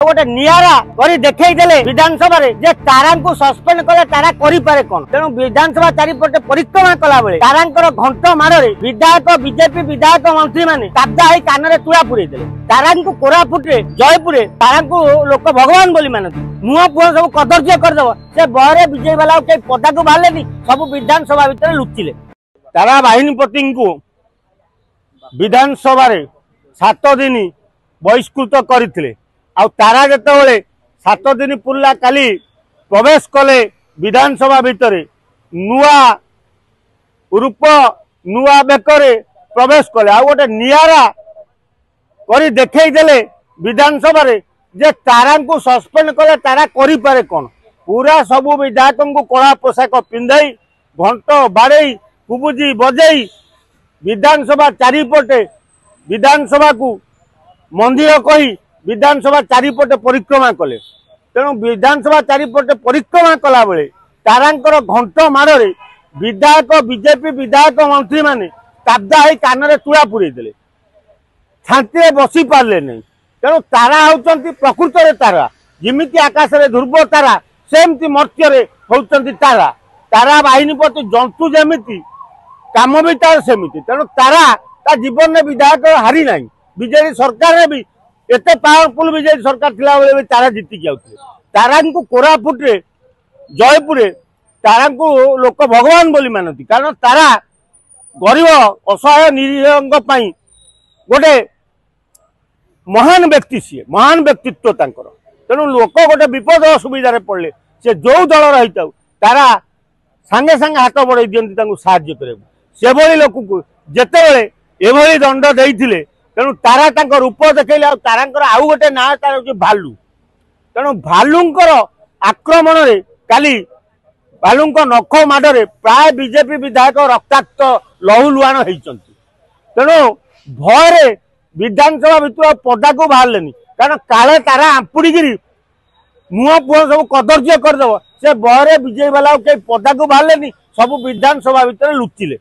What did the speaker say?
गोटे नियारा करी देखैदेले विधानसभा जे तारांकु सस्पेंड कले तारा करि पारे कोन। तेणु विधानसभा चारिपटे परिक्रमा कला बेले तारांकर घंट मारे विधायक बीजेपी विधायक मंत्री माने काबदा है कानरे तुळा पुरै देले। तारांकु कोरापुटे जयपुरे तारांकु लोक भगवान बोली मानती मुह पुह सब कदर्य करदेव से बहरे विजय वाला के पदा को बाहरले सब विधानसभा भितर लुचिले। तारा बाहिनीपति को विधानसभा 7 दिन बहिष्कृत करथिले। आ तारा जेतेबेले 7 दिन पुरला काली प्रवेश कले विधानसभा भितर नुआ रूप नुआ बेकरे प्रवेश कले आ गोटे नियारा करी देखैदेले विधानसभा जे तारा को सस्पेंड कले तारा करि पारे कोन। पूरा सबु विधायक को कला पोशाक पिंधाई घंट बाड़े कुबुजी बजई विधानसभा चारिपटे विधानसभा को मंदिर कही विधानसभा चारिपटे परिक्रमा कले। तेणु विधानसभा चारिपटे परिक्रमा कला बेले तारांकर घंट मारे विधायक बीजेपी विधायक मंत्री माने काबदा है कानरे तुळा पुरै देले शांति बसी पारे नहीं। तेणु तारा होचंती प्रकृत रे तारा जिमिति आकाश रे ध्रुव तारा सेमती मर्त्य होचंती तारा। तारा बाहिनीपति जंतु जेमिति काम भी तार सेमिति। तेणु तारा ता जीवन में विधायक हारी ना बीजेपी सरकार में भी एते पावरफुल बीजेपी सरकार थिला बेले तारा जीति के आउथले। तारा को कोरापुट रे जयपुर तारा को लोक भगवान बोली मानती कारण तारा गरीब असहाय निरीह पई गोटे महान व्यक्ति सी महान व्यक्तित्व तांकर। तेणु लोक गोटे विपद असुविधा पड़े से जो दल रही तारा सांगे सांगे हाथ बढ़ाई दिखती साहाय्य कर से भली लोक को जितेबले एभली दंड देते। तेणु तारा तांकर रूप देखले तारांकर आउ गोटे ना तार भालू। तेणु भालुंकर आक्रमण रे काली भालुंक नख माडरे प्राय बीजेपी विधायक रक्ताक्त लहुलुहान होइचंती। तेणु भयरे विधानसभा भितर पदा को बाहरले कारण काले तारा आंपुड़िकी मुह पुह सब कदर्य करदेव से बहरे विजय वाला के पदा को बाहरले सब विधानसभा भितर लुचिले।